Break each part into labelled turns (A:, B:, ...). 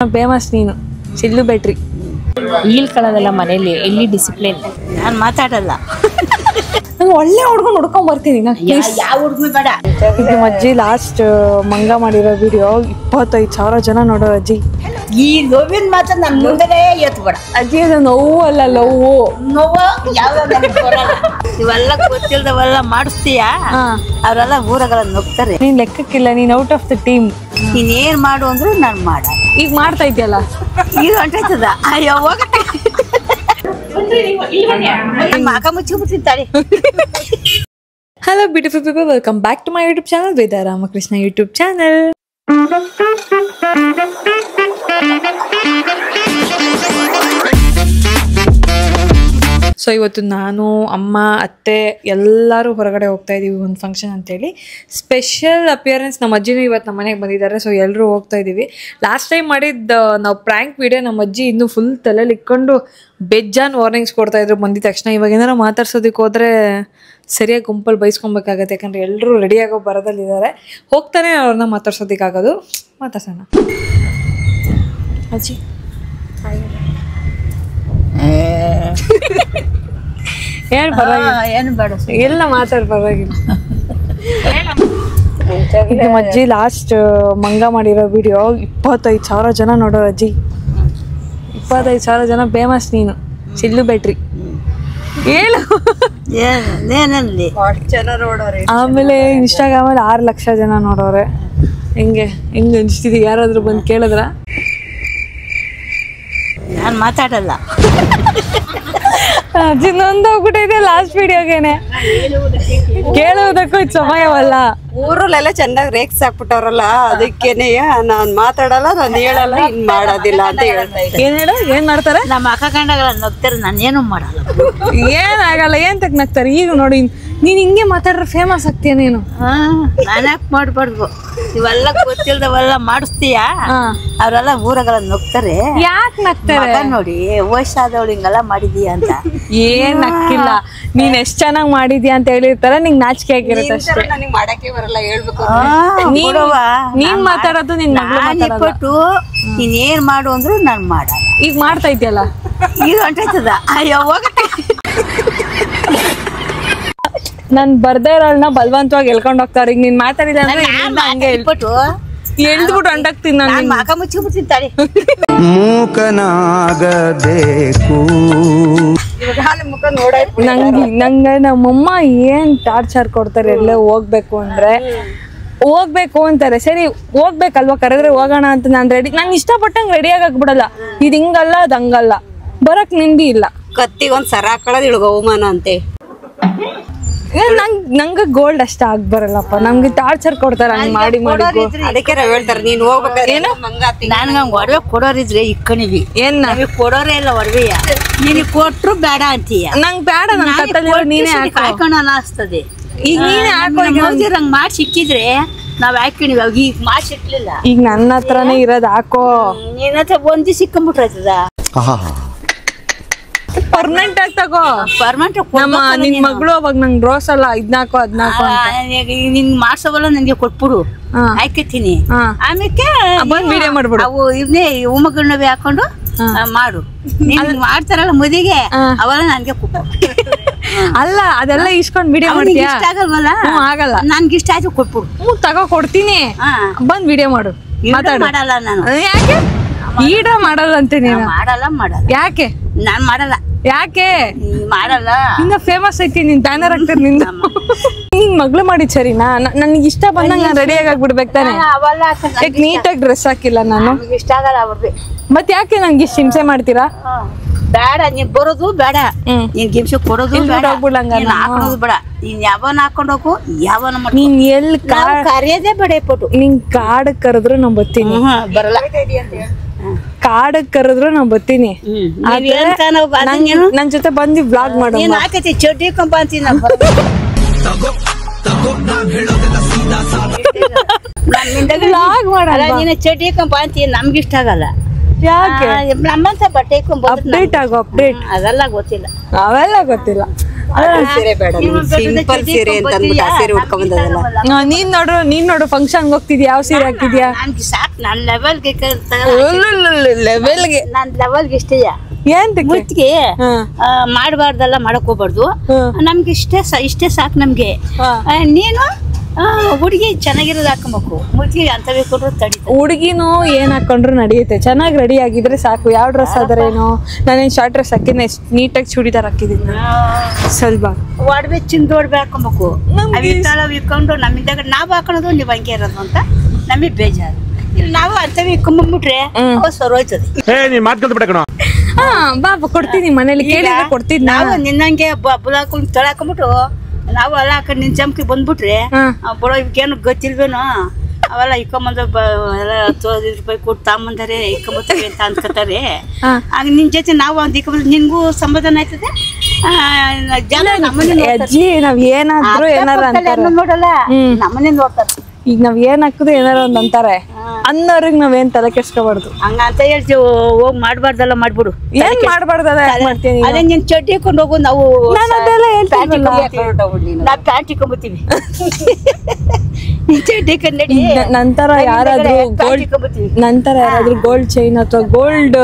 A: Famous ನೀನು ಸಿಲ್ಲು battery
B: ಈಳ್ಕೊಳ್ಳೋದಲ್ಲ ಮನೇಲಿ ಎಲ್ಲಿ ಡಿಸಿಪ್ಲಿನ್ ನಾನು ಮಾತಾಡಲ್ಲ
A: ನಾನು ಒಳ್ಳೆ ಹುಡ್ಕೊಂಡು ಹುಡ್ಕೊಂಡ್ ಬರ್ತೀನಿ
B: ಯಾವ ಹುಡುಗ ಬೇಡ
A: ನಿಮ್ಮ ಅಜ್ಜಿ ಲಾಸ್ಟ್ ಮಂಗ ಮಾಡಿರೋ ವಿಡಿಯೋ 25,000 ಜನ ನೋಡೋ ಅಜ್ಜಿ
B: ಈ ನೋವಿನ ಮಾತ್ರ ನನ್ನ ಮುಂದೆನೇ ಎತ್ತು ಬೇಡ
A: ಅಜ್ಜಿ ಅದು ನೋವು ಅಲ್ಲ ಲವ್ವು
B: ನೋವು ಯಾವ ಇವೆಲ್ಲ ಗೊತ್ತಿಲ್ದವೆಲ್ಲ ಮಾಡಿಸ್ತೀಯ ಅವರೆಲ್ಲ ಊರಗಳ ನುಗ್ತಾರೆ
A: ನೀನ್ ಲೆಕ್ಕಕ್ಕಿಲ್ಲ ನೀನ್ ಔಟ್ ಆಫ್ ದ ಟೀಮ್
B: ನೀನೇನ್ ಮಾಡು ಅಂದ್ರು ನಾನು ಮಾಡ
A: ಈಗ ಮಾಡ್ತಾ ಇದೆಯಲ್ಲ
B: ಈಗ ಹೊಂಟೈತದ ಅಯ್ಯೋ ಹೋಗತ್ತೆ ಮಕ ಮುಚ್ಚಿಬಿಡ್ತೀನಿ
A: Hello beautiful people, welcome back to my YouTube channel Veda Ramakrishna YouTube channel. So ಇವತ್ತು ನಾನು ಅಮ್ಮ ಅತ್ತೆ ಎಲ್ಲರೂ ಹೊರಗಡೆ ಹೋಗ್ತಾ ಇದ್ದೀವಿ ಒಂದು ಫಂಕ್ಷನ್ ಅಂತೇಳಿ ಸ್ಪೆಷಲ್ ಅಪಿಯರೆನ್ಸ್ ನಮ್ಮ ಅಜ್ಜಿನೂ ಇವತ್ತು ನಮ್ಮ ಮನೆಗೆ ಬಂದಿದ್ದಾರೆ. ಸೊ ಎಲ್ಲರೂ ಹೋಗ್ತಾ ಇದ್ದೀವಿ. ಲಾಸ್ಟ್ ಟೈಮ್ ಮಾಡಿದ್ದು ನಾವು ಪ್ರ್ಯಾಂಕ್ ವಿಡಿಯೋ ನಮ್ಮ ಅಜ್ಜಿ ಇನ್ನೂ ಫುಲ್ ತಲೆಯಲ್ಲಿ ಇಟ್ಕೊಂಡು ಬೆಜ್ಜಾನ್ ವಾರ್ನಿಂಗ್ಸ್ ಕೊಡ್ತಾಯಿದ್ರು ಬಂದಿದ ತಕ್ಷಣ. ಇವಾಗ ಏನಾರು ಮಾತಾಡ್ಸೋದಕ್ಕೆ ಹೋದರೆ ಸರಿಯಾಗಿ ಗುಂಪಲ್ಲಿ ಬೈಸ್ಕೊಬೇಕಾಗತ್ತೆ, ಯಾಕಂದರೆ ಎಲ್ಲರೂ ರೆಡಿಯಾಗೋ ಬರೋದಲ್ಲಿದ್ದಾರೆ. ಹೋಗ್ತಾನೆ ಅವ್ರನ್ನ ಮಾತಾಡ್ಸೋದಕ್ಕಾಗೋದು. ಮಾತಾಡ್ಸೋಣ ಅಜ್ಜಿ. ಏನು ಪರವಾಗಿಲ್ಲ,
B: ಏನು ಬೇಡ,
A: ಎಲ್ಲ ಮಾತಾಡ್ ಪರವಾಗಿಲ್ಲ. ನಿಮ್ಮ ಅಜ್ಜಿ ಲಾಸ್ಟ್ ಮಂಗ ಮಾಡಿರೋ ವಿಡಿಯೋ 25,000 ಜನ ನೋಡೋ ಅಜ್ಜಿ. 25,000 ಜನ ಫೇಮಸ್ ನೀನು ಸಿಲ್ಲು ಬ್ಯಾಟ್ರಿ ಹೇಳು. ಆಮೇಲೆ ಇನ್ಸ್ಟಾಗ್ರಾಮಲ್ಲಿ 6 ಲಕ್ಷ ಜನ ನೋಡೋರೆ. ಹೆಂಗೆ ಅನಿಸ್ತಿದೆ? ಯಾರಾದ್ರೂ ಬಂದು ಕೇಳಿದ್ರ?
B: ನಾನು ಮಾತಾಡಲ್ಲ.
A: ಅಜ್ಜಿ ನೊಂದೋಗ್ಬಿಟ್ಟಿದೆ ಲಾಸ್ಟ್ ವಿಡಿಯೋಗೆನೆ. ಕೇಳುವುದಕ್ಕೂ ಸಮಯವಲ್ಲ.
C: ಊರಲ್ಲೆಲ್ಲ ಚೆನ್ನಾಗಿ ರೇಕ್ಸ್ ಹಾಕ್ಬಿಟ್ಟವ್ರಲ್ಲ, ಅದಕ್ಕೇನೆ ನಾನ್ ಮಾತಾಡಲ್ಲ, ನಾನು ಹೇಳಲ್ಲ, ಇನ್ ಮಾಡೋದಿಲ್ಲ ಅಂತ ಹೇಳ್ತಾ ಇದ್ದೆ.
A: ಏನ್ ಮಾಡ್ತಾರೆ?
B: ನಮ್ಮ ಅಕ್ಕ ಕಂಡಾಗಲ್ಲ ನಗ್ತಾರೆ, ನಾನು ಏನು ಮಾಡಲ್ಲ.
A: ಏನಾಗಲ್ಲ, ಏನ್ ತಕ್ ನಗ್ತಾರೆ. ಈಗ ನೋಡಿ ನೀನ್ ಹಿಂಗೆ ಮಾತಾಡ್ರೆ ಫೇಮಸ್ ಆಗ್ತೀಯ ನೀನು.
B: ನಾನ್ಯಾಕೆ ಮಾಡ್ಬಾರ್ದು? ಇವೆಲ್ಲ ಗೊತ್ತಿಲ್ದವೆಲ್ಲ ಮಾಡಿಸ್ತೀಯ, ಅವರೆಲ್ಲ ಊರಗಳ ನಗ್ತಾರೆ.
A: ಯಾಕೆ ನಗ್ತಾರೆ
B: ನೋಡಿ? ವಯಸ್ಸಾದವಳು ಹಿಂಗೆಲ್ಲ ಮಾಡಿದೀಯ ಅಂತ.
A: ಏನ್ ನಕ್ಕಿಲ್ಲ, ನೀನ್ ಎಷ್ಟ್ ಚೆನ್ನಾಗ್ ಮಾಡಿದ್ಯಾ ಅಂತ ಹೇಳಿರ್ತಾರ, ನಿಂಗ್ ನಾಚಿಕೆ ಆಗಿರುತ್ತೆ ಅಷ್ಟೇ.
C: ನನಗೆ ಮಾಡಕ್ಕೆ ಬರಲ್ಲ, ಹೇಳ್ಬೇಕು.
A: ನೀನ್ ಮಾತಾಡೋದು ನಿನ್
B: ಕೊಟ್ಟು ನೀನ್ ಮಾಡು ಅಂದ್ರು ನಾನ್ ಮಾಡಲ್ಲ.
A: ಈಗ ಮಾಡ್ತಾ ಇದ್ಯಲ್ಲ,
B: ಈಗ ಹೊಂಟೈತದ. ಅಯ್ಯೋ ಹೋಗತ್ತೆ.
A: ನನ್ ಬರ್ದೇ ಇರೋಳ್ನ ಬಲವಂತವಾಗಿ ಎಳ್ಕೊಂಡ್ ಹೋಗ್ತಾರೆ. ಈಗ ನೀನ್ ಮಾತಾಡಿದ ಅಂದ್ರೆ ಹಂಗೆ
B: ಹೇಳ್ಬಿಟ್ಟು
A: ಎಳ್ದ್ಬಿಟ್ಟು ಹೊಂಟಾಗ್ತೀನಿ ನಾನು.
B: ಮಕ ಮುಚ್ಚಿಬಿಡ್ತೀನಿ ತಾಳಿ.
D: ಮೂಕನಾಗಬೇಕು
A: ನಂಗೆ ನಮ್ಮಮ್ಮ ಏನ್ ಟಾರ್ಚರ್ ಕೊಡ್ತಾರೆ. ಎಲ್ಲೇ ಹೋಗ್ಬೇಕು ಅಂದ್ರೆ ಹೋಗ್ಬೇಕು ಅಂತಾರೆ. ಸರಿ ಹೋಗ್ಬೇಕಲ್ವಾ, ಕರೆದ್ರೆ ಹೋಗೋಣ ಅಂತ ನಾನ್ ರೆಡಿ. ನಾನು ಇಷ್ಟಪಟ್ಟಂಗೆ ರೆಡಿ ಆಗಕ್ ಇದು ಹಿಂಗಲ್ಲ ಅದ್ ಹಂಗಲ್ಲ, ಬರಕ್ ನಿಂದಿ ಇಲ್ಲ.
C: ಕತ್ತಿಗೆ ಒಂದ್ ಸರ ಹಾಕೊಳ್ಳೋದು ಇಳ್ಗ ಅವಮಾನ ಅಂತೆ.
A: ನಂಗೆ ಗೋಲ್ಡ್ ಅಷ್ಟ ಆಗ್ ಬರಲ್ಲಪ್ಪ. ನಮ್ಗೆ ಟಾರ್ಚರ್ ಕೊಡ್ತಾರ ಹಂಗ್ ಮಾಡಿ ಮಾಡಿ.
C: ಅದಕ್ಕೆ ಹೇಳ್ತಾರೆ ನೀನ್ ಹೋಗ್ಬೇಕಾದ್ರೆ ಏನು
B: ನನ್ಗ ಹಂಗ ಒಡವೆ ಕೊಡೋರಿದ್ರೆ ಇಕ್ಕಣಿವಿ.
A: ಏನ್
B: ಕೊಡೋರೇ ಇಲ್ಲ ಒಡವೆಯ, ನಿನಗ್ ಕೊಟ್ರು ಬೇಡ ಅಂತೀಯ.
A: ನಂಗ್ ಬೇಡ, ನನ್ ಕತ್ತಲ್ಲಿ ನೀನೇ
B: ಹಾಕೋಣ ಅನಿಸ್ತದೆ.
A: ಈಗ ನೀನೇ ಹಾಕೋ.
B: ಹಂಗ್ ಮಾಡಿ ಸಿಕ್ಕಿದ್ರೆ ನಾವ್ ಹಾಕೊಂಡಿವಿ, ಅವಾಗ ಈಗ ಮಾಡಿ ಸಿಕ್ಲಿಲ್ಲ.
A: ಈಗ ನನ್ನ ಹತ್ರನೇ ಇರೋದ್ ಹಾಕೋ.
B: ನಿನ್ನ ಹತ್ರ ಒಂದಿ ಸಿಕ್ಕಂಬಿಟ್ರಾಯ್ತದ.
A: ಪರ್ಮನೆಂಟ್ ಆಗಿ ತಗೋ.
B: ಪರ್ಮನೆಂಟ್
A: ನಿನ್ ಮಗಳು ಅವಾಗ ನಂಗೆ ರೋಸ್ ಅಲ್ಲ, 14
B: ನಿನ್ ಮಾಡ್ಸವಲ್ಲ ನಂಗೆ ಕೊಟ್ಬಿಡು, ಹಾಕತೀನಿ. ಆಮೇಲೆ
A: ವಿಡಿಯೋ ಮಾಡ್ಬಿಡು.
B: ಅವು ಇವನ್ನೇ ಉಮಗಣ್ಣವಿ ಹಾಕೊಂಡು ಮಾಡು. ನೀನ್ ಮಾಡ್ತಾರಲ್ಲ ಮದಿಗೆ, ಅವೆಲ್ಲ ನನ್ಗೆ ಕುಪ್ಪು.
A: ಅಲ್ಲ ಅದೆಲ್ಲ ಇಸ್ಕೊಂಡ್ ವಿಡಿಯೋ ಮಾಡ್ತೀಯ?
B: ಇಷ್ಟ ಆಗಲ್ವಲ್ಲ?
A: ಆಗಲ್ಲ.
B: ನನ್ಗೆ ಇಷ್ಟ ಆಯ್ತು ಕೊಟ್ಬಿಡು.
A: ತಗೋ ಕೊಡ್ತೀನಿ, ಬಂದ್ ವಿಡಿಯೋ ಮಾಡು.
B: ಮಾಡಲ್ಲ ನಾನು.
A: ಯಾಕೆ ವಿಡಿಯೋ ಮಾಡಲ್ಲ ಅಂತ? ನೀನು
B: ಮಾಡಲ್ಲ.
A: ಯಾಕೆ?
B: ನಾನ್ ಮಾಡಲ್ಲ.
A: ಯಾಕೆ
B: ಮಾಡಲ್ಲ?
A: ಇನ್ನ ಫೇಮಸ್ ಐತಿ, ನಿನ್ ಬ್ಯಾನರ್ ಆಗ್ತಾರೆ ನಿಂದ. ನಿನ್ ಮಗಳು ಮಾಡಿದ್ ಸರಿನಾ? ನನ್ಗೆ ಇಷ್ಟ ಬಂದಂಗ ನಾನು ರೆಡಿ ಆಗ್ಬಿಡ್ಬೇಕು ತಾನೆ. ನೀಟಾಗಿ ಡ್ರೆಸ್ ಹಾಕಿಲ್ಲ ನಾನು,
B: ಇಷ್ಟ ಆಗಲ್ಲ ಅವ್ರದ್ದು.
A: ಮತ್ ಯಾಕೆ ನಂಗೆ ಇಷ್ಟ ಹಿಂಸೆ ಮಾಡ್ತೀರಾ?
B: ಬೇಡ, ನೀನ್ ಬರೋದು ಬೇಡ, ನೀನ್ ಗಿಮ್ಸೆ ಕೊಡೋದು ಬೇಡ, ಹಾಕೋದು ಬೇಡ. ನೀನ್ ಯಾವನ ಹಾಕೊಂಡ್ ಹೋಗು, ಯಾವನ
A: ನೀನ್ ಎಲ್ಲಿ
B: ಕರೆಯೋದೇ ಬೇಡ. ಪಟ್ಟು
A: ನಿನ್ ಕಾಡ್ ಕರೆದ್ರು ನಾನ್ ಬರ್ತೀನಿ.
B: ಬರಲ್ಲ.
A: ಕಾಡ್ ಕರೆದ್ರು ನಾನ್ ಬರ್ತೀನಿ. ನನ್ ಜೊತೆ ಬಂದು ಬ್ಲಾಗ್ ಮಾಡು.
B: ನೀನ್ ಹಾಕತಿ ಚಡ್ಡಿ ಕಂಪ ಅಂತೀನಿ.
A: ಬ್ಲಾಗ್ ಮಾಡಲ್ಲ,
B: ನೀನ್ ಚಡ್ಡಿ ಕಂಪ ಅಂತೀನಿ. ನಮ್ಗೆ ಇಷ್ಟ ಆಗಲ್ಲ.
A: ಯಾಕೆ?
B: ನಮ್ಮಂತ ಬಟ್ಟೆ
A: ಅಪ್ಡೇಟ್ ಆಗೋ. ಅಪ್ಡೇಟ್
B: ಅದೆಲ್ಲ ಗೊತ್ತಿಲ್ಲ.
A: ಅವೆಲ್ಲ ಗೊತ್ತಿಲ್ಲ.
C: ಸೀರೆ ಬೇಡ ಸಿಂಪಲ್ ಸೀರೆ ಅಂತ ಅಂದ್ಬಿಟ್ಟು ಆ ಸೀರೆ ಉಟ್ಕೊಂಡ್ ಬಂದದಲ್ಲ.
A: ನೀನ್ ನೋಡು ಫಂಕ್ಷನ್ ಹೋಗ್ತಿದ್ಯಾ ಯಾವ ಸೀರೆ ಹಾಕಿದ್ಯಾ?
B: ನನ್ಗೆ ಸಾಕು ನನ್ನ ಲೆವೆಲ್ಗೆ
A: ಲೆವೆಲ್ಗೆ
B: ನನ್ನ ಲೆವೆಲ್ಗೆ ಇಷ್ಟೇಯ ಮುತ್ತಿಗೆ ಮಾಡಬಾರ್ದಲ್ಲ, ಮಾಡಕ್ ಹೋಗ್ಬಾರ್ದು. ನಮ್ಗೆ ಇಷ್ಟೇ ಸಾಕು ನಮ್ಗೆ. ನೀನು ಹುಡುಗಿ ಚೆನ್ನಾಗಿರೋದು ಹಾಕೊಬೇಕು, ಮುತ್ತಿಗೆ ಅಂತವೇ ಕೊಟ್ಟರು ತಡಿ.
A: ಹುಡುಗಿನೂ ಏನ್ ಹಾಕೊಂಡ್ರು ನಡೆಯುತ್ತೆ, ಚೆನ್ನಾಗಿ ರೆಡಿ ಆಗಿದ್ರೆ ಸಾಕು. ಯಾವ ಡ್ರೆಸ್ ಆದ್ರೇನು, ನಾನೇನ್ ಶಾರ್ಟ್ ಡ್ರೆಸ್ ಹಾಕಿದ್ನ ನೀಟಾಗಿ ಚೂಡಿದಾರ್ ಹಾಕಿದ್ದೀನಿ ಸ್ವಲ್ಪ.
B: ಒಡವೆ ಚಿಂದ ಒಡವೆ ಹಾಕೊಬೇಕು, ಅವು ಇಟ್ಕೊಂಡು ನಮ್ಮಿಂದಾಗ ನಾವ್ ಹಾಕೊಳೋದು ನೀವ್ ಹಂಗೆ ಇರೋದು ಅಂತ ನಮಗ್ ಬೇಜಾರು. ಇಲ್ಲಿ ನಾವು ಅಂತವೇ ಇಟ್ಕೊಂಡ್ಬಿಟ್ರೆ
C: ಸರೋಯ್ತದೆ.
A: ಬಾಬಾ ಕೊಡ್ತೀನಿ, ಮನೇಲಿ ಕೇಳಿದ್ರೆ ಕೊಡ್ತೀನಿ.
B: ನಾವು ನಿನ್ನಂಗೆ ಬುಲ್ ಹಾಕೊಂಡು ತಳ ಹಾಕೊಂಡ್ಬಿಟ್ಟು ನಾವು ಎಲ್ಲ ಹಾಕೊಂಡು ನಿನ್ ಚಮಕಿ ಬಂದ್ಬಿಟ್ರೆ ಬರೋ ಇವಕ್ಕೇನು ಗೊತ್ತಿಲ್ವೇನೋ, ಅವೆಲ್ಲ ಇಕ್ಕೊಂಬಂದ ಎಲ್ಲ 10 ರೂಪಾಯಿ ಕೊಟ್ಟು ತಗೊಂಬಂದಾರೆ ಇಕ್ಕೊಂಬತ್ತೀವಿ ಅಂತ ಅನ್ಕೋತಾರೆ. ಆಗ ನಿನ್ ಜೊತೆ ನಾವು ಒಂದು ಇಕ್ಕೊಂಬಂದ್ರೆ ನಿನ್ಗೂ ಸಮಾಧಾನ ಆಯ್ತದೆ. ಜನ
A: ಅಜ್ಜಿ ನಾವ್ ಏನಾದ್ರು ಏನಾರ
B: ನೋಡಲ್ಲ, ನಮ್ಮನೆ ನೋಡ್ತಾರೆ.
A: ಈಗ ನಾವ್ ಏನ್ ಹಾಕಿದ್ರು ಏನಾರ ಒಂದ್ ಅಂತಾರೆ ಅನ್ನೋರಿಗೆ ನಾವೇನ್ ತಲೆ ಕೆಡ್ಸ್ಕೊಬಾರ್ದು.
B: ಹಂಗಂತ ಹೇಳ್ತೀವಿ, ಹೋಗ್ ಮಾಡ್ಬಾರ್ದಲ್ಲ ಮಾಡ್ಬಿಡು.
A: ಏನ್ ಮಾಡ್ಬಾರ್ದಲ್ಲ ಮಾಡ್ತೀನಿ.
B: ಅದೇ ನೀನ್ ಚಡ್ಡಿ ಹಾಕೊಂಡು ಹೋಗು, ನಾವು ನಾವ್ ಪ್ಯಾಂಟ್ ಇಕ್ಕೊಂಬತ್ತೀವಿ.
A: ನಂತರ ಯಾರಾದ್ರೂ ಗೋಲ್ಡ್ ಚೈನ್ ಅಥವಾ ಗೋಲ್ಡ್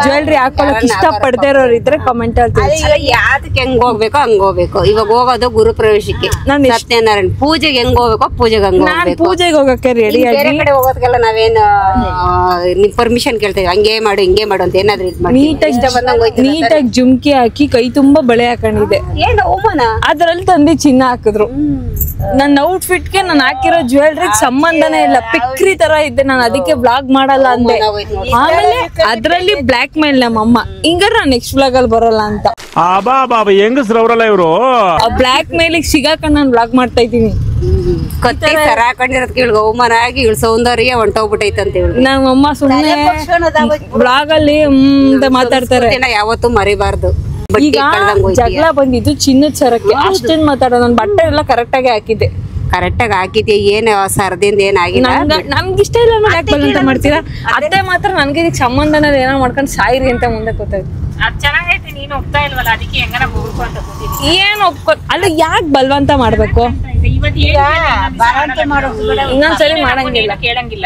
A: ಜ್ಯುವೆಲ್ರಿ ಹಾಕೊಳಕ್ ಇಷ್ಟ ಪಡದೇ ಇರೋರು ಇದ್ರೆ ಕಾಮೆಂಟ್ ಹೇಳ್ತೀವಿ.
C: ಯಾವ್ದಕ್ಕೆ ಹೆಂಗ್ ಹೋಗ್ಬೇಕೋ ಹಂಗ ಹೋಗ್ಬೇಕು. ಇವಾಗ ಹೋಗೋದು ಗುರು ಪ್ರವೇಶಕ್ಕೆ, ಸತ್ಯನಾರಾಯಣ ಪೂಜೆಗೆ ಹೆಂಗ್ ಹೋಗ್ಬೇಕೋ ಪೂಜೆಗೆ ಹಂಗ ಹೋಗ್ಬೇಕು.
A: ಪೂಜೆಗೆ ಹೋಗಕ್ಕೆ ರೆಡಿ ಆಗಿ
C: ಬೇರೆ ಕಡೆ ಹೋಗೋದಕ್ಕೆಲ್ಲ ನಾವೇನು ನಿಮ್ ಪರ್ಮಿಷನ್ ಕೇಳ್ತೇವೆ, ಹಂಗೆ ಮಾಡು ಹಿಂಗೆ ಮಾಡು ಅಂತ ಏನಾದ್ರು ಇದ್ ಮಾಡಿ
A: ನೀಟಾಗಿ ಜುಮ್ಕಿ ಹಾಕಿ ಕೈ ತುಂಬಾ ಬಳೆ ಹಾಕೊಂಡಿದೆ.
C: ಏನು ಅವಮಾನ,
A: ಅದ್ರಲ್ಲಿ ತಂದೆ ಚಿನ್ನ ಹಾಕಿದ್ರು. ನನ್ನ ಔಟ್ಫಿಟ್ ಗೆ ನಾನು ಹಾಕಿರೋ ಜ್ಯುವೆಲ್ರಿಗೆ ಸಂಬಂಧನೇ ಇಲ್ಲ, ಪಿಕ್ರಿ ತರ ಇದ್ದೆ ನಾನು, ಅದಕ್ಕೆ ಬ್ಲಾಗ್ ಮಾಡಲ್ಲ ಅಂದೆ. ಆಮೇಲೆ ಅದ್ರಲ್ಲಿ ಬ್ಲಾಕ್ ಮೇಲ್ ನಮ್ಮಮ್ಮ, ಹಿಂಗಾರ ನಾನು ನೆಕ್ಸ್ಟ್ ಬ್ಲಾಗ್ ಅಲ್ಲಿ ಬರಲ್ಲ ಅಂತ.
D: ಹೆಂಗಸ್ರವ್ರಲ್ಲ ಇವರು
A: ಬ್ಲಾಕ್ ಮೇಲ್ ಸಿಗಾಕೊಂಡ್ ನಾನು ಬ್ಲಾಗ್ ಮಾಡ್ತಾ ಇದ್ದೀನಿ.
C: ಕತ್ತಿ ಸರ ಹಾಕೊಂಡಿರೋದ್ ಕೇಳಿ ಅವಮಾನ ಆಗಿ ಇಳ್ ಸೌಂದರ್ಯ ಹೊಂಟೋಗ್ಬಿಟ್ಟೈತಂತ ಹೇಳಿ
A: ನಮ್ಮಮ್ಮ ಸುಮ್ಮನೆ ಬ್ಲಾಗ್ ಅಲ್ಲಿ ಮಾತಾಡ್ತಾರೆ.
C: ಯಾವತ್ತೂ ಮರಿಬಾರ್ದು.
A: ಈಗ ಜಗಳ ಬಂದಿದ್ದು ಚಿನ್ನದ ಸರಕ್ಕೆ ಅಷ್ಟೇನ್ ಮಾತಾಡೋ, ನನ್ ಬಟ್ಟೆ ಎಲ್ಲ ಕರೆಕ್ಟ್ ಆಗಿ ಹಾಕಿದ್ದೆ.
C: ಕರೆಕ್ಟ್ ಆಗಿ ಹಾಕಿದ್ಯಾ, ಏನ್ ಸರದಿಂದ ಏನಾಗಿಲ್ಲ.
A: ನಮ್ಗೆ ಇಷ್ಟ ಇಲ್ಲ ಅಂತ ಮಾಡ್ತೀರಾ? ಅತ್ತೆ ಮಾತ್ರ ನನ್ಗೆ ಇದಕ್ಕೆ ಸಂಬಂಧನ ಏನೋ ಮಾಡ್ಕೊಂಡು ಸಾಯಿರಿ ಅಂತ ಮುಂದೆ ಗೊತ್ತಾಯ್ತು.
B: ಚೆನ್ನಾಗೈತೆ, ನೀನು ಒಪ್ತಾ ಇಲ್ವಲ್ಲ, ಅದಕ್ಕೆ ಹೆಂಗಾರ ಹೋಗ್ಬೇಕು ಅಂತ
A: ಏನ್ ಒಪ್ಕೊ ಅಲ್ಲ, ಯಾಕೆ ಬಲ್ವಂತ ಮಾಡ್ಬೇಕು? ಇನ್ನೊಂದ್ಸರಿ ಮಾಡಂಗಿಲ್ಲ,
B: ಕೇಳಂಗಿಲ್ಲ.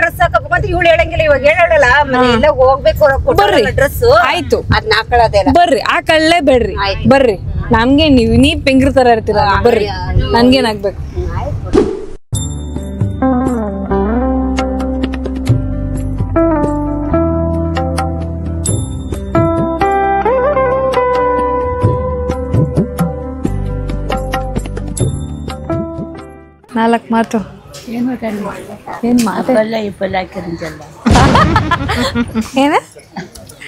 C: ಡ್ರೆಸ್ ಹಾಕಬೇಕು ಇವಳು ಹೇಳಂಗಿಲ್ಲ. ಇವಾಗ ಹೇಳಲ್ಲ, ಮನೆಯಿಂದ ಹೋಗ್ಬೇಕು
A: ಬರ್ರಿ
C: ಡ್ರೆಸ್
A: ಆಯ್ತು,
C: ಅದ್ನ ಹಾಕೊಳ್ಳೋದೇನ
A: ಬರ್ರಿ ಹಾಕಳ್ಳೇ ಬೇಡ್ರಿ, ಬರ್ರಿ. ನಮ್ಗೆ ನೀವ್ ಪೆಂಗ್ರ ತರ ಇರ್ತೀರ, ಬರ್ರಿ. ನನ್ಗೇನಾಗ್ಬೇಕು? ನಾಲ್ಕು ಮಾತು ಏನ್ ಮಾತಲ್ಲ.
B: ಈ ಪಲ್ಯ ಹಾಕಿರಂಜಲ್ಲ,
A: ಏನ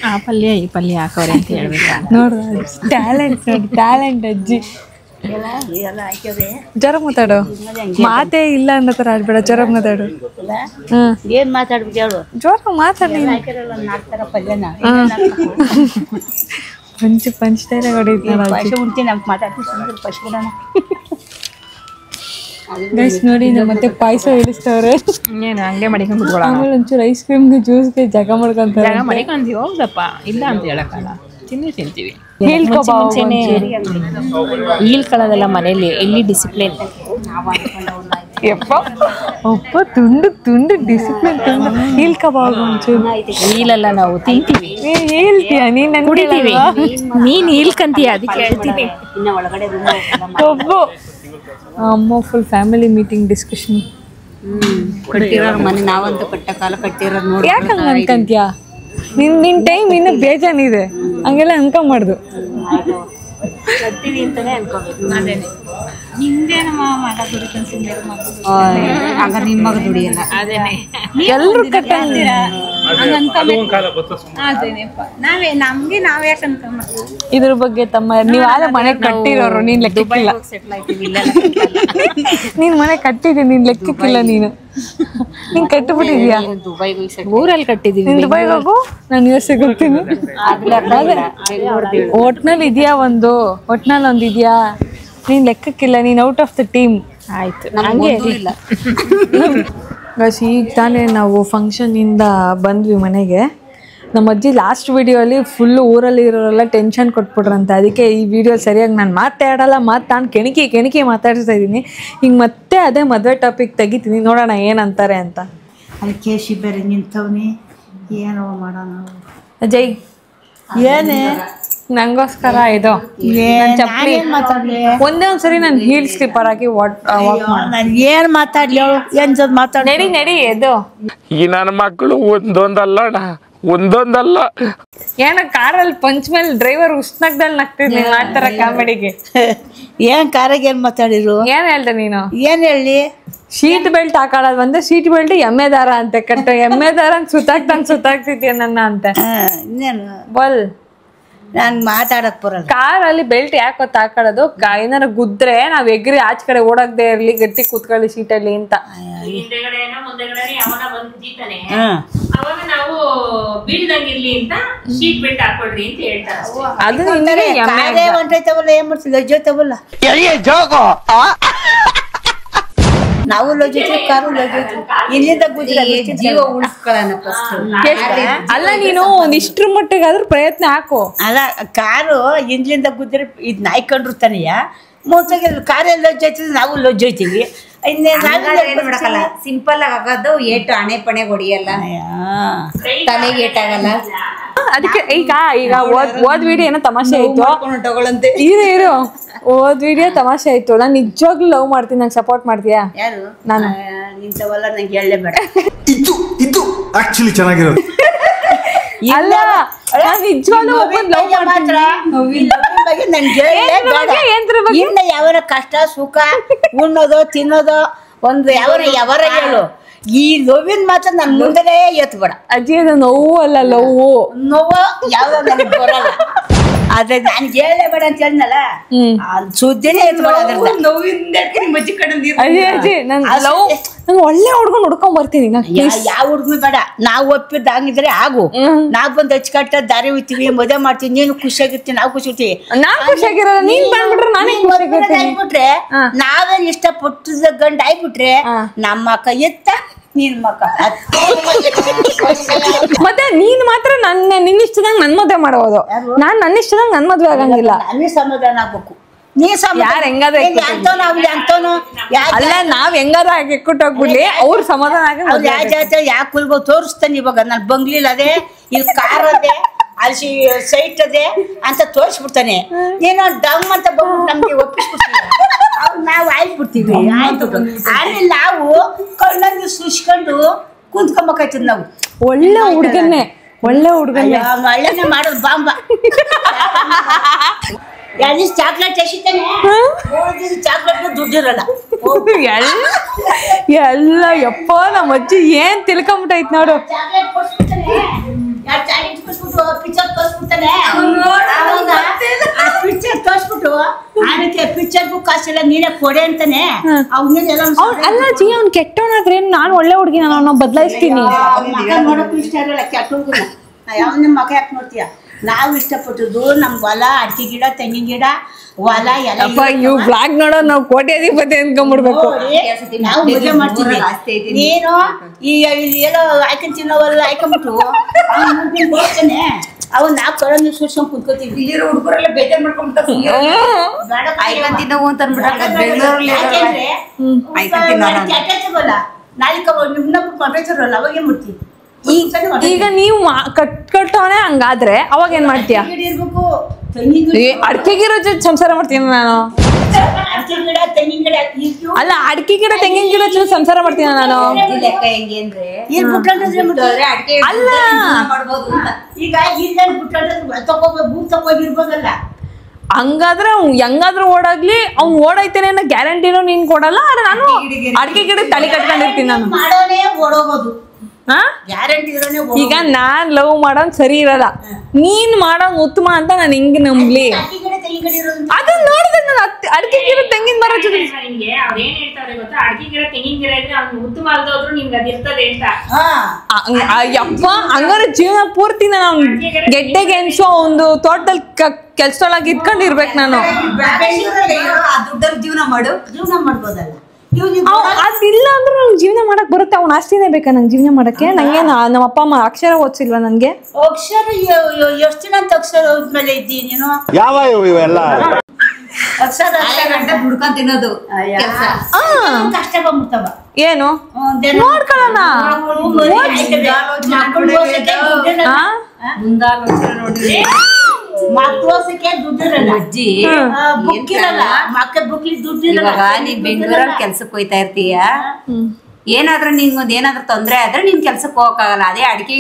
B: ಆ ಪಲ್ಯ ಈ ಪಲ್ಯ ಹಾಕೋರೆ ಅಂತ ಹೇಳ್ಬೇಕಾ?
A: ನೋಡ್ರಿ ಟ್ಯಾಲೆಂಟ್, ನೋಡಿ ಟ್ಯಾಲೆಂಟ್ ಅಜ್ಜಿ. ಜ್ವರ ಮಾತಾಡು, ಮಾತೇ ಇಲ್ಲ ಅನ್ನೋ ತರ ಆಡ್ಬೇಡ, ಜ್ವರ ಮಾತಾಡು.
B: ಏನ್ ಮಾತಾಡ್ಬೇಕು ಹೇಳು?
A: ಜ್ವರ ಮಾತಾಡಿ.
B: ಪಲ್ಯನ
A: ಪಂಚ ಡೈಲಾಗ್
B: ಉಂಟಿ ನಮ್ಗೆ ಮಾತಾಡ್ತೀವಿ ಪಶುಗಳನ್ನ.
A: ನೋಡಿ ಮತ್ತೆ ಪಾಯಸ ಇಳಿಸ್ತವ್ರೆ.
B: ಏನು ಹಂಗೆ ಮಡಿಕೊಂಡು ಕುತ್ಕೊಳ್ಳ,
A: ಆಮೇಲೆ ಒಂಚೂರು ಐಸ್ ಕ್ರೀಮ್ಗೆ ಜ್ಯೂಸ್ಗೆ ಜಗ ಮಾಡ್ಕೊಂತಾರೆ.
B: ಮಡಿಕೊಂತೀವಿ, ಹೋಗ್ದಪ್ಪ ಇಲ್ಲ ಅಂತ ಹೇಳಕ್ಕಲ್ಲ, ತಿಂತೀವಿ. ಈಳ್ಕೊಳ್ಳೋದಲ್ಲ ಮನೇಲಿ, ಇಲ್ಲಿ ಡಿಸಿಪ್ಲಿನ್.
A: ಒಪ್ಪ ತುಂಡು ಡಿಸಿಪ್ಲಿನ್ ತುಂಡು. ಈಲ್ ಕಬಾಬ್ ಒಂಚೂರು
B: ಈಲಲ್ಲ, ನಾವು ತಿಂತೀವಿ.
A: ಹೇಳ್ತೀಯ ನೀನ್?
B: ಕುಡಿತೀವಿ, ನೀನ್ ಈಲ್ಕಂತೀಯ, ಅದಕ್ಕೆ ಹೇಳ್ತೀನಿ.
A: ಒಬ್ಬ ಅಮ್ಮ ಫುಲ್ ಫ್ಯಾಮಿಲಿ ಮೀಟಿಂಗ್ ಡಿಸ್ಕಷನ್.
C: ಕಟ್ಟಿರೋರ್ ಮನೆ ನಾವಂತೂ ಕಟ್ಟ ಕಾಲ ಕಟ್ಟಿರೋದ್ ನೋಡಿ.
A: ಯಾಕೆ ಹಂಗ ಅನ್ಕಂತೀಯ? ನಿನ್ ಟೈಮ್ ಇನ್ನು ಬೇಜಾನಿದೆ, ಹಂಗೆಲ್ಲ ಅನ್ಕೊಂಬಾರ್ದು.
B: ಅಂತಾನೆ ಅನ್ಕೋಬೇಕು. ಅದೇನೆ ನಿಂದೇನಮ್ಮ ಮಗ ದುಡಿತಾನೆ, ಸುಮ್ಮನೆ
C: ಆಗ ನಿನ್ ಮಗ ದುಡಿಯಲ್ಲ.
B: ಅದೇನೆ
A: ಎಲ್ರು ಕಟ್ಟಾಗ್ತೀರಾ ಇದ್ರ ಬಗ್ಗೆ ತಮ್ಮ ನೀವ್ ಆದ ಮನೆ ಕಟ್ಟಿರೋರು, ನೀನ್ ಲೆಕ್ಕಕ್ಕಿಲ್ಲ. ನೀನ್ ಮನೆ ಕಟ್ಟಿದ್ಯ, ನೀನ್ ಲೆಕ್ಕಕ್ಕಿಲ್ಲ. ನೀನ್ ಕಟ್ಟಿಬಿಟ್ಟಿದ್ಯಾ?
B: ಊರಲ್ಲಿ ಕಟ್ಟಿದೀವಿ.
A: ದುಬೈಗೆ ಹೋಗು, ನಾನು US ಹೋಗ್ತೀನಿ. ಒಟ್ನಲ್ಲಿ ಇದೆಯಾ ಒಂದು, ಒಟ್ನಲ್ಲಿ ಒಂದ್ ಇದೆಯಾ? ನೀನ್ ಲೆಕ್ಕಕ್ಕಿಲ್ಲ, ನೀನ್ ಔಟ್ ಆಫ್ ದ ಟೀಮ್.
B: ಆಯ್ತು,
A: ಬಸ್ ಈಗ ತಾನೇ ನಾವು ಫಂಕ್ಷನ್ ಇಂದ ಬಂದ್ವಿ ಮನೆಗೆ. ನಮ್ಮ ಅಜ್ಜಿ ಲಾಸ್ಟ್ ವಿಡಿಯೋಲಿ ಫುಲ್ಲು ಊರಲ್ಲಿ ಇರೋರೆಲ್ಲ ಟೆನ್ಷನ್ ಕೊಟ್ಬಿಟ್ರಂತೆ. ಅದಕ್ಕೆ ಈ ವಿಡಿಯೋ ಸರಿಯಾಗಿ ನಾನು ಮಾತಾಡಲ್ಲ, ನಾನು ಕೆಣಕಿ ಮಾತಾಡ್ತಾ ಇದ್ದೀನಿ. ಹಿಂಗೆ ಮತ್ತೆ ಅದೇ ಮದುವೆ ಟಾಪಿಕ್ ತೆಗಿತೀನಿ, ನೋಡೋಣ ಏನಂತಾರೆ ಅಂತ.
B: ಅದಕ್ಕೆ ಶಿಬೇರೆ ನಿಂತವ್ನಿ, ಏನೋ ಮಾಡೋಣ.
A: ಅಜಯ್
B: ಏನೇ
A: ನಂಗೋಸ್ಕರ ಇದು ಚಪ್ಪಲಿ ಒಂದೇ ಒಂದ್ಸರಿ ನಾನು ಹೀಲ್ ಸ್ಲಿಪ್ಪರ್ ಹಾಕಿ ವಾಕ್
B: ನಾನು ಏನ್ ಮಾತಾಡ್ಲಿ, ಏನ್ ಜೊತೆ ಮಾತಾಡಿ.
A: ನಡಿ ಎದ್ದು.
D: ಈ ನನ್ನ ಮಕ್ಕಳು ಒಂದೊಂದಲ್ಲ
A: ಏನೋ ಕಾರಲ್ಲಿ ಪಂಚ್ ಮೇಲೆ ಡ್ರೈವರ್ ಉಷ್ಣಕ್ದಲ್ಲಿ ನಗ್ತಿದ್ನಿ ಮಾಡ್ತಾರ ಕಾಮಿಡಿಗೆ.
B: ಏನ್ ಕಾರಾಗ ಏನ್ ಮಾತಾಡಿರು?
A: ಏನ್ ಹೇಳ್ದೆ ನೀನು?
B: ಏನ್ ಹೇಳಿ?
A: ಶೀಟ್ ಬೆಲ್ಟ್ ಹಾಕೊಳ್ಳೋದು ಬಂದ್ರೆ ಶೀಟ್ ಬೆಲ್ಟ್ ಎಮ್ಮೆ ದಾರ ಅಂತೆ ಕಟ್ಟು, ಎಮ್ಮೆ ದಾರ ಸುತ್ತಾಕ್ತಿದ್ಯ ನನ್ನ ಅಂತೆ.
B: ಇನ್ನೇನು
A: ಬಲ್
B: ನಾನ್ ಮಾತಾಡಕ್ ಬರಲ್ಲ.
A: ಕಾರಲ್ಲಿ ಬೆಲ್ಟ್ ಯಾಕೆ ಹಾಕೊಳ್ಳೋದು, ಏನಾರ ಗುದ್ರೆ ನಾವ್ ಎಗ್ರಿ ಆಚೆ ಕಡೆ ಓಡಾಗದೆ ಇರ್ಲಿ, ಗಟ್ಟಿ ಕೂತ್ಕೊಳ್ಳಿ ಸೀಟಲ್ಲಿ ಅಂತ.
E: ಅವಾಗ ನಾವು ಬೀಳ್ದಂಗಿರ್ಲಿ ಅಂತ ಶೀಟ್ ಬೆಲ್ಟ್ ಹಾಕೊಳ್ರಿ ಅಂತ ಹೇಳ್ತಾರೆ.
A: ಅದು
B: ಹೊಂಟೈತವಲ್ಲ, ಏನ್ ಮಾಡ್ತೀವಿ, ಲಜ್ಜೋಯ್ತವಲ್ಲ. ನಾವು ಲಜ್ಜೋಯ್ತೀವಿ, ಕಾರು ಲಜ್ಜೋಯ್ತೀವಿ. ಇಲ್ಲಿಂದ ಜೀವ ಉಳಿಸ್ಕೊಳ್ಳೋಣ ಫಸ್ಟ್.
A: ಅಲ್ಲ ನೀನು ಒಂದಿಷ್ಟ್ರ ಮಟ್ಟಿಗಾದ್ರೂ ಪ್ರಯತ್ನ ಹಾಕು.
B: ಅಲ್ಲ, ಕಾರು ಹಿಂದ್ಲಿಂದ ಗುದ್ರೆ ಇದ್ ನಾಯ್ಕೊಂಡ್ರು ತಾನೆಯ ಮುಂಚಾಗ ಕಾರಲ್ಲಿ ಲಜ್ಜೋಯ್ತಿದ್ವಿ, ನಾವು ಲಜ್ಜೋಯ್ತೀವಿ.
C: ಸಿಂಪಲ್ ಆಗೋದು, ಏಟು ಹಣೆ ಪಣೆ ಹೊಡಿಯಲ್ಲ, ತಲೆಗೆ ಏಟಾಗಲ್ಲ.
A: ಅದಕ್ಕೆ ಈಗ ಓದ್ ವಿಡಿಯೋ ಏನೋ ತಮಾಷೆ ಆಯ್ತು
C: ತಗೊಳಂತೆ.
A: ಇರು ಓದ್ ವಿಡಿಯೋ ತಮಾಷೆ ಆಯ್ತು. ನಾನು ನಿಜವಾಗ್ಲೂ ಲವ್ ಮಾಡ್ತೀನಿ, ನಂಗೆ ಸಪೋರ್ಟ್ ಮಾಡ್ತೀಯಾ?
B: ಯಾರು?
A: ನಾನು.
B: ಇಂಥವೆಲ್ಲ ನಂಗೆ ಹೇಳಲೇಬೇಡ.
F: ಇದು ಆಕ್ಚುಲಿ ಚೆನ್ನಾಗಿರೋದು.
A: ಅಲ್ಲ, ನಾನು ನಿಜವಾಗ್ಲೂ ಲವ್ ಮಾಡ್ತೀನಿ.
B: ಇನ್ನ ಯಾವರ ಕಷ್ಟ ಸುಖ ಉಣ್ಣೋದು ತಿನ್ನೋದು ಒಂದು ಯಾವರ ಹೇಳು. ಈ ನೋವಿನ ಮಾತ್ರ ನನ್ ಮುಂದೆನೇ ಎತ್ಬೇಡ.
A: ಅಜ್ಜಿ ಅದು ನೋವು ಅಲ್ಲ, ನೋವು
B: ಯಾವ್ದು ನನಗೆ ಬರಲ್ಲ. ಆದ್ರೆ ನನ್ಗೆ ಹೇಳಲೇಬೇಡ ಅಂತ ಹೇಳಿದ್ನಲ್ಲ, ಸುದ್ದಿನೇ ಎತ್ಬೇಡ. ನೋವಿಂದ
A: ಅಜ್ಜಿ ನಂಗೆ ಒಳ್ಳೆ ಹುಡ್ಕೊಂಡು ಹುಡ್ಕೊಂಡ್ ಬರ್ತೀನಿ.
B: ಯಾವ ಹುಡ್ಗ ಬೇಡ, ನಾವು ಒಪ್ಪಿದ್ದ ಹಂಗಿದ್ರೆ ಆಗು. ನಾವ್ ಬಂದು ಹಚ್ಕಟ್ಟ ದಾರಿ ಹೋಗ್ತೀವಿ, ಮದುವೆ ಮಾಡ್ತೀವಿ, ನೀನು ಖುಷಿಯಾಗಿರ್ತೀವಿ, ನಾವು ಖುಷಿ ಇರ್ತೀವಿ.
A: ನಾನ್ ಖುಷಿಯಾಗಿರಲ್ಲ, ನೀನ್ ಬಂದ್ಬಿಟ್ರೆ ನಾನೇ
B: ಆಗ್ಬಿಟ್ರೆ ನಾವೇನ್ ಇಷ್ಟಪಟ್ಟಿದ ಗಂಡ ಆಗ್ಬಿಟ್ರೆ ನಮ್ಮ ಅಕ್ಕ ಎತ್ತ ನೀನ್ ಮಕ್ಕ.
A: ಮತ್ತೆ ನೀನ್ ಮಾತ್ರ ನಿನ್ನ ಇಷ್ಟದಂಗ ನನ್ ಮದ್ವೆ ಮಾಡೋದು, ನಾನ್ ನನ್ನ ಇಷ್ಟದಂಗ ನನ್ ಮದ್ವೆ ಆಗಂಗಿಲ್ಲ.
B: ನಾವೇ ಸಮಾಧಾನ ಆಗ್ಬೇಕು. ನೀ
A: ಯಾರ್ ಹೆಂಗಾದ ಅಲ್ಲ, ನಾವ್ ಹೆಂಗಾದ ಎಕ್ಕುಟ್ಟೋಗ್ಬಿಡ್ಲಿ, ಅವ್ರ ಸಮಾಧಾನ ಆಗ
B: ಯಾವ ಜಾತಿ ಯಾವ ಕುಲ್ಗೋ ತೋರಿಸ್ತಾನೆ. ಇವಾಗ ನನ್ ಬಂಗ್ಲಿಲ್ ಅದೇ, ಇಲ್ಲಿ ಕಾರ್ ಅದೇ, ಅಲ್ಲಿ ಸೈಟ್ ಅದೇ ಅಂತ ತೋರಿಸ್ಬಿಡ್ತಾನೆ. ಏನೋ ಡಮ್ ಅಂತ ಬಂದ್ಬಿಟ್ಟು ನಮ್ಗೆ ಒಪ್ಪಿಸ್ಬಿಡ್ತೀವಿ, ನಾವು ಆಯ್ಬಿಡ್ತೀವಿ. ಆಮೇಲೆ ನಾವು ಕಣ್ಣಲ್ಲಿ ಸುಸ್ಕೊಂಡು ಕುಂತ್ಕೊಂಬೇಕಾಯ್ತದ. ನಾವು
A: ಒಳ್ಳೆ ಹುಡ್ಗನ್ನೇ
B: ಒಳ್ಳೆನೆ ಮಾಡೋದು ಬಾಂಬ. ಚಾಕ್ಲೇಟ್ ಎಸಿತಾನೆ, ಚಾಕ್ಲೇಟ್ ದುಡ್ಡಿರಲ್ಲ
A: ಎಲ್ಲ. ಯಪ್ಪ ನಮ್ಮ ಅಜ್ಜಿ ಏನ್ ತಿಳ್ಕೊಂಬಿಟ್ಟೈತ್ ನೋಡು.
B: ಚಾಕ್ಲೇಟ್ ಕೊಡ್ಸ್ಬಿಡ್ತಾನೆ, ಪಿಕ್ಚರ್ ತೋರಿಸ್ಬಿಡ್ತಾನೆ. ಪಿಕ್ಚರ್ ತೋರಿಸ್ಬಿಟ್ಟು ಆಮೇಲೆ ಪಿಕ್ಚರ್ ಬುಕ್ ಕಾಸೆಲ್ಲ ನೀನೇ ಕೊಡೆ ಅಂತಾನೆ.
A: ಅಲ್ಲ ಜಿ, ಅವ್ನ್ ಕೆಟ್ಟವನಾದ್ರೆ ನಾನು ಒಳ್ಳೆ ಹುಡುಗಿ, ನಾನು ಬದಲಾಯಿಸ್ತೀನಿ.
B: ಮಗ ನೋಡಕ್ಕೂ ಇಷ್ಟ ಇರಲ್ಲ ಕೆಟ್ಟ ಹುಡುಗನ. ಯಾವ ನಿಮ್ಮ ಮಗ ಯಾಕೆ ನೋಡ್ತೀಯ? ನಾವು ಇಷ್ಟಪಟ್ಟದ್ದು ನಮ್ ಹೊಲ, ಅಡಿಕೆ ಗಿಡ, ತೆಂಗಿನ ಗಿಡ, ಹೊಲ ಎಲ್ಲ.
A: ಇವ್ ಬ್ಲಾಗ್ ನೋಡೋ ನಾವು ಕೋಟ್ಯಾಧಿಪತಿ ಅನ್ಕೊಂಡ್ಬಿಡ್ಬೇಕು.
B: ನಾವು ಮದುವೆ ಮಾಡ್ತೀವಿ. ನೀನು ಈ ಏನೋ ಆಯ್ಕೊಂಡ್ ತಿನ್ನೋವಲ್ಲ ಆಯ್ಕೊಂಡ್ಬಿಟ್ಟು ಹೋಗ್ತಾನೆ. ಅವ್ನು ನಾವು ಕರೋನ ಸುರ್ಸ್ಕೊಂಡ್ ಕುತ್ಕೋತೀವಿ. ಇಲ್ಲಿರೋ ಹುಡುಗರೆಲ್ಲ ಬೇಜಾರ್ ಮಾಡ್ಕೊಂಡ್ಬಿಟ್ಟು ನಾಳೆ ನಿಮ್ನ ಕಂಪ್ರೇಚರ್ ಅವಾಗ ಏನ್ ಮಾಡ್ತೀವಿ?
A: ಈಗ ನೀವು ಕಟ್ಟವನೆ ಹಂಗಾದ್ರೆ ಅವಾಗ ಏನ್ ಮಾಡ್ತೀಯ? ಅಡಿಕೆ ಗಿಡ ಜೊತೆ ಸಂಸಾರ ಮಾಡ್ತೀನಿ ನಾನು. ಅಲ್ಲ, ಅಡಿಕೆ ಗಿಡ ತೆಂಗಿನ ಗಿಡ ಜೊತೆ ಸಂಸಾರ ಮಾಡ್ತೀನಿ ನಾನು. ಅಲ್ಲ
B: ಈಗ ತಗೋಗಿರ್ಬೋದಲ್ಲ.
A: ಹಂಗಾದ್ರೆ ಹೆಂಗಾದ್ರೂ ಓಡಾಗ್ಲಿ, ಅವ್ನು ಓಡೈತೇನೆ ಅನ್ನೋ ಗ್ಯಾರಂಟಿನೂ ನೀನ್ ಕೊಡಲ್ಲ. ಆದ್ರೆ ನಾನು ಅಡಿಕೆ ಗಿಡ ತಲೆ ಕಟ್ಕೊಂಡಿರ್ತೀನಿ ನಾನು.
B: ಮಾಡೋನೇ ಓಡೋಗೋದು.
A: ಈಗ ನಾನ್ ಲವ್ ಮಾಡೋನ್ ಸರಿ ಇರಲ್ಲ, ನೀನ್ ಮಾಡೋನ್ ಉತ್ತಮ ಅಂತ ನಾನು ಹೆಂಗ್ ನಂಬ್ಲಿ? ಅದನ್ನ ನೋಡಿದ್ರೆ ನಾನು ಅಡಿಕೆ ಗಿಡ ತೆಂಗಿನ ಮರ ಜೊತೆ
E: ನಿಮ್ಗೆ ಅವ್ರ ಏನ್ ಹೇಳ್ತಾರೆ ಗೊತ್ತಾ? ಅಡಿಕೆ ಗಿಡ ತೆಂಗಿನ ಗಿಡ ಇದ್ರೆ ಅವ್ನು ಉತ್ತಮ ಅಲ್ದೋದ್ರು ನಿಮ್ಗೆ ಅದಿರ್ತದೆ ಅಂತ.
A: ಯಪ್ಪ, ಹಂಗಾರೆ ಜೀವನ ಪೂರ್ತಿ ನಾನು ಗೆಡ್ಡೆಗೆ ಅನ್ಸೋ ಒಂದು ತೋಟದಲ್ಲಿ ಕೆಲ್ಸದೊಳಗೆ ಇಟ್ಕೊಂಡಿರ್ಬೇಕು ನಾನು.
C: ದುಡ್ಡಲ್ಲಿ ಜೀವನ ಮಾಡ್ಬೋದಲ್ಲ.
A: ಅದಿಲ್ಲ ಅಂದ್ರೆ ನಂಗೆ ಜೀವನ ಮಾಡಕ್ ಬರುತ್ತೆ. ಅವ್ನ ಆಸ್ತಿನೇ ಬೇಕಾ ನಂಗೆ ಜೀವನ ಮಾಡಕ್ಕೆ? ನಂಗೆ ನಮ್ಮ ಅಪ್ಪ ಅಮ್ಮ ಅಕ್ಷರ ಓದಿಸಿಲ್ವಾ ನನ್ಗೆ?
B: ಅಕ್ಷರ ಎಷ್ಟು ದಿನ ಅಂತ ಅಕ್ಷರ ಓದ್ಮೇಲೆ ಇದ್ದೀನಿ ನೀನು?
D: ಯಾವ ಇವೆಲ್ಲ
B: ಅಕ್ಷರ ದುಡ್ಕೊಂಡ್ ತಿನ್ನೋದು ಕಷ್ಟ ಬಂದ್ಬಿಡ್ತಾವ.
A: ಏನು ನೋಡ್ಕೊಳ್ಳೋಣ.
B: ಮಕ್ಳೋಸಕ್ಕೆ ದುಡ್ಡಿರಲ್ಲ, ಅಜ್ಜಿ ಬುಕ್ ಇರಲ್ಲ, ಮಕ್ಕಳ ಬುಕ್ಲಿ ದುಡ್ಡಿರಲ್ಲ.
C: ನೀನ್ ಬೆಂಗಳೂರಲ್ಲಿ ಕೆಲ್ಸಕ್ಕೆ ಹೋಯ್ತಾ ಇರ್ತೀಯ, ಏನಾದ್ರೂ ನಿಂಗೊಂದ್ ಏನಾದ್ರೂ ತೊಂದ್ರೆ ಆದ್ರೆ ನೀನ್ ಕೆಲ್ಸಕ್ಕೆ ಹೋಗಕ್ಕಾಗಲ್ಲ. ಅದೇ ಅಡಿಕೆ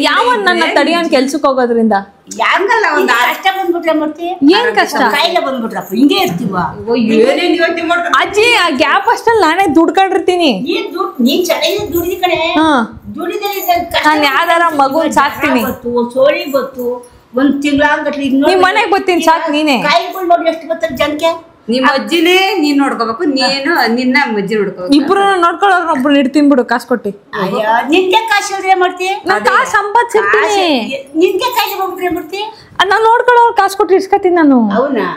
A: ಯಾವ ನನ್ನ ತಡಿಯೋನ್ ಕೆಲ್ಸಕ್ಕೆ ಹೋಗೋದ್ರಿಂದ
B: ಹೆಂಗಲ್ಲ ಒಂದ್ ಕಷ್ಟ ಬಂದ್ಬಿಟ್ರೆ ಮಾಡ್ತೀವಿ.
A: ಏನ್ ಕಷ್ಟ?
B: ಕಾಯಿಲೆ ಬಂದ್ಬಿಟ್ರಪ್ಪ ಹಿಂಗೆ ಇರ್ತೀವ.
A: ಅಜ್ಜಿ ಆ ಗ್ಯಾಪ್ ಅಷ್ಟಲ್ಲಿ ನಾನೇ ದುಡ್ಕೊಂಡಿರ್ತೀನಿ.
B: ನೀನ್ ಚೆನ್ನಾಗಿ ದುಡಿದಿ ಕಡೆ ದುಡಿದಲ್ಲಿ
A: ನಾನು ಯಾವ್ದಾರ ಮಗುನ್ ಸಾಕ್ತೀನಿ.
B: ಸೋಳಿ ಗೊತ್ತು ಒಂದ್ ತಿಂಗಳಾಗಟ್ಲಿ
A: ನಿಮ್ ಮನೆಗ್ ಬರ್ತೀನಿ ಸಾಕ್ ನೀನೆ.
B: ಕಾಯಿಲೆಗಳು ನೋಡಿ ಎಷ್ಟು ಬರ್ತಾರೆ ಜನಕ್ಕೆ.
C: ನಿಮ್ ಅಜ್ಜಿನೇ ನೀನ್ ನೋಡ್ಕೋಬೇಕು, ನೀನು ನಿನ್ನ ಅಜ್ಜಿ ನೋಡ್ಕೋಬೇಕು.
A: ಇಬ್ರು ನೋಡ್ಕೊಳ್ಳೋರು ಒಬ್ರು ಇಡ್ತೀನಿ ಬಿಡು ಕಾಸು ಕೊಟ್ಟಿ.
B: ನಿನ್ಗೆ ಕಾಸು ಇದ್ರೆ ಮಾಡ್ತಿ,
A: ಕಾಸು ಸಂಪಾದಿಸಿರ್ತೀನಿ.
B: ನಿನ್ಗೆ ಕಾಯಿಲೆ ಬಂದ್ಬಿಟ್ರೆ ಮಾಡ್ತಿ.
A: ನಾನ್ ನೋಡ್ಕೊಳ್ಳೋರು ಕಾಸು ಕೊಟ್ಟು ಇಸ್ಕತೀನಿ ನಾನು.
B: ಅವನಾ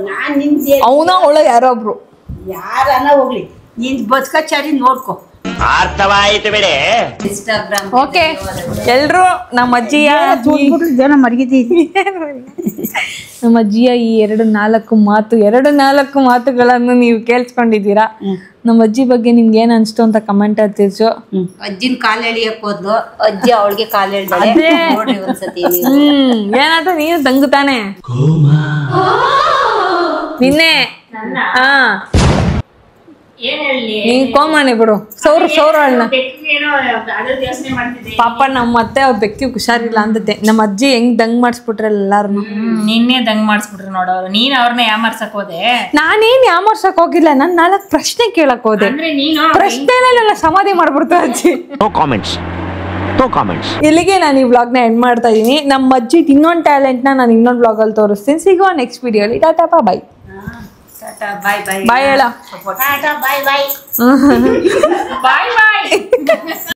B: ನಾನ್ ನಿಂದೆ
A: ಅವನ ಒಳಗೆ ಯಾರೋ ಒಬ್ರು
B: ಯಾರನ್ನ ಹೋಗ್ಲಿ ನಿನ್ ಬದುಕಾಚಾರಿ ನೋಡ್ಕೊ.
D: ಅರ್ಥವಾಯಿತು ಬಿಡಿ.
C: ಇನ್ಸ್ಟಾಗ್ರಾಮ್
A: ಓಕೆ ಎಲ್ರು ನಮ್ಮ ಅಜ್ಜಿಯ
B: ಜನ ಮಡಗಿದ್ದೀವಿ.
A: ನಮ್ಮ ಅಜ್ಜಿಯ ಈ 2-4 ಮಾತುಗಳನ್ನು ನೀವು ಕೇಳಿಸ್ಕೊಂಡಿದ್ದೀರಾ. ನಮ್ಮ ಅಜ್ಜಿ ಬಗ್ಗೆ ನಿಮ್ಗೆ ಏನ್ ಅನ್ಸ್ತು ಅಂತ ಕಮೆಂಟ್ ತಿಳಿಸು.
C: ಅಜ್ಜಿನ ಕಾಲ್ ಎಳಿಯಕ್ ಹೋದ್ಲು, ಅಜ್ಜಿ ಅವಳಿಗೆ ಕಾಲ್ ಎಳ್ದಾಳೆ ನೋಡ್ರಿ ಒಂದ್ಸತಿ.
A: ಏನಾದ್ರು ನೀನು ತಂಗುತ್ತಾನೆ ನಿನ್ನೆ. ಹಾ
E: ಏನ್ ಹೇಳಿ
A: ನೀನ್ ಕೋಮಾನೆ ಬಿಡು. ಸೌರ ಅಣ್ಣ
E: ಏನೋ ಅದ್ರ ಯೋಚನೆ ಮಾಡ್ತಿದ್ದೆ.
A: ಪಾಪ ನಮ್ಮ ಅತ್ತೆ ಅವ್ರ ಬೆಕ್ಕಿಗೆ ಹುಷಾರಿಲ್ಲ ಅಂದತೆ. ನಮ್ಮ ಅಜ್ಜಿ ಹೆಂಗ್ ದಂಗ್ ಮಾಡಿಸ್ಬಿಟ್ರೆ ಎಲ್ಲಾರು.
E: ನಿನ್ನೆ ದಂಗ್ ಮಾಡಿಸ್ಬಿಟ್ರು ನೋಡೋರು. ನೀನ್ ಅವ್ರನ್ನ ಯಾಮಾರ್ಸಕ್ ಹೋದೆ.
A: ನಾನೇನ್ ಯಾಮರ್ಸಕ್ ಹೋಗಿಲ್ಲ, ನಾನ್ 4 ಪ್ರಶ್ನೆ ಕೇಳಕ್ ಹೋದೆ.
E: ಅಂದ್ರೆ ನೀನು
A: ಪ್ರಶ್ನೆಲ್ಲ ಸಮಾಧಿ ಮಾಡ್ಬಿಡ್ತು ಅಜ್ಜಿ.
D: No comments.
A: ಇಲ್ಲಿಗೆ ನಾನು ಈ ವ್ಲಾಗ್ನ ಎಂಡ್ ಮಾಡ್ತಾ ಇದೀನಿ. ನಮ್ಮ ಅಜ್ಜಿ ಇನ್ನೊಂದು ಟ್ಯಾಲೆಂಟ್ನ ನಾನು ಇನ್ನೊಂದು ವ್ಲಾಗಲ್ಲಿ ತೋರಿಸ್ತೀನಿ. ಸಿಗುವ ನೆಕ್ಸ್ಟ್ ವಿಡಿಯೋಲಿ. ಟಾಟಾ ಬಾಯ್.
C: ಬಾಯ್ ಬಾಯ್
A: ಬಾಯ್ ಹೇಳ.
B: ಟಾಟಾ ಬಾಯ್ ಬಾಯ್
E: ಬಾಯ್ ಬಾಯ್.